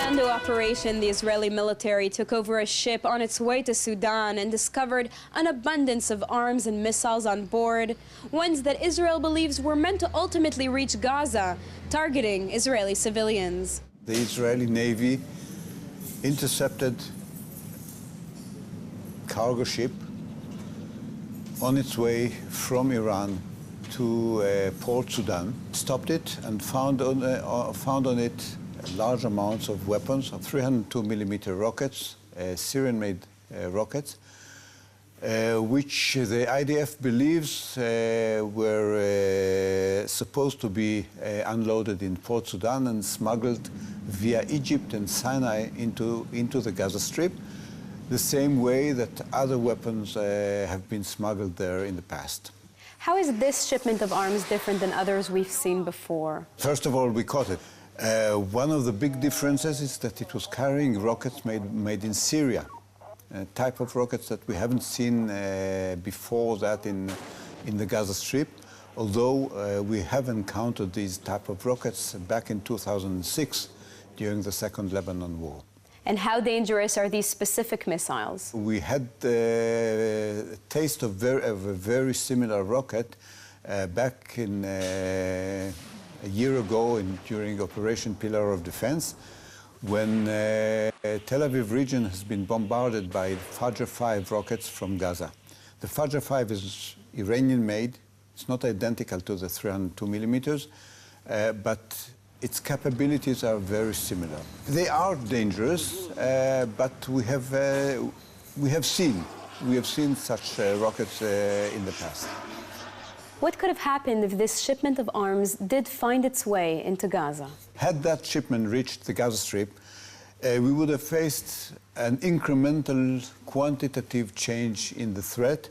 Commando operation, the Israeli military took over a ship on its way to Sudan and discovered an abundance of arms and missiles on board, ones that Israel believes were meant to ultimately reach Gaza, targeting Israeli civilians. The Israeli Navy intercepted cargo ship on its way from Iran to Port Sudan, stopped it and found on it large amounts of weapons, of 302mm rockets, Syrian-made rockets, which the IDF believes were supposed to be unloaded in Port Sudan and smuggled via Egypt and Sinai into the Gaza Strip, the same way that other weapons have been smuggled there in the past. How is this shipment of arms different than others we've seen before? First of all, we caught it. One of the big differences is that it was carrying rockets made in Syria, a type of rockets that we haven't seen before that in the Gaza Strip, although we have encountered these type of rockets back in 2006 during the Second Lebanon War. And how dangerous are these specific missiles? We had a taste of a very similar rocket back in a year ago during Operation Pillar of Defense, when Tel Aviv region has been bombarded by Fajr 5 rockets from Gaza. The Fajr 5 is Iranian-made. It's not identical to the 302mm, but its capabilities are very similar. They are dangerous, but we have seen such rockets in the past. What could have happened if this shipment of arms did find its way into Gaza? Had that shipment reached the Gaza Strip, we would have faced an incremental quantitative change in the threat,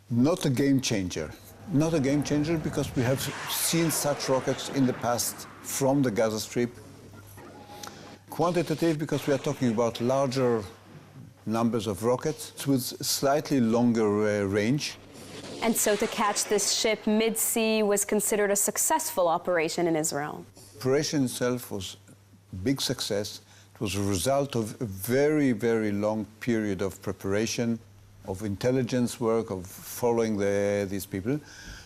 not a game changer. Not a game changer because we have seen such rockets in the past from the Gaza Strip. Quantitative because we are talking about larger numbers of rockets with slightly longer range. And so to catch this ship mid-sea was considered a successful operation in Israel. The operation itself was a big success. It was a result of a very, very long period of preparation, of intelligence work, of following these people.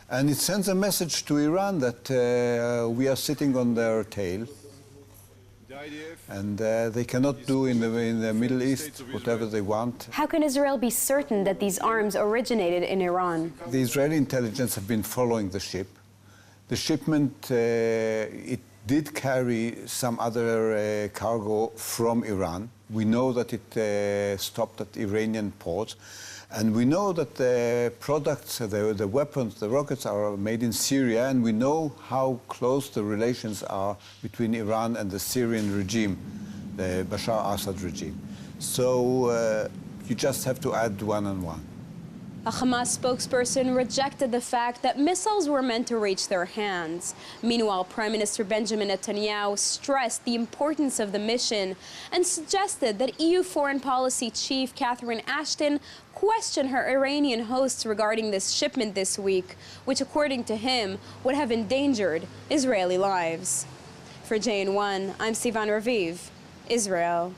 And it sends a message to Iran that we are sitting on their tail. And they cannot do in the Middle East whatever they want. How can Israel be certain that these arms originated in Iran? The Israeli intelligence have been following the ship. The shipment, it did carry some other cargo from Iran. We know that it stopped at Iranian ports. And we know that the products, the weapons, the rockets are made in Syria, and we know how close the relations are between Iran and the Syrian regime, the Bashar al-Assad regime. So you just have to add one and one. A Hamas spokesperson rejected the fact that missiles were meant to reach their hands. Meanwhile, Prime Minister Benjamin Netanyahu stressed the importance of the mission and suggested that EU Foreign Policy Chief Catherine Ashton question her Iranian hosts regarding this shipment this week, which, according to him, would have endangered Israeli lives. For JN1, I'm Sivan Raviv, Israel.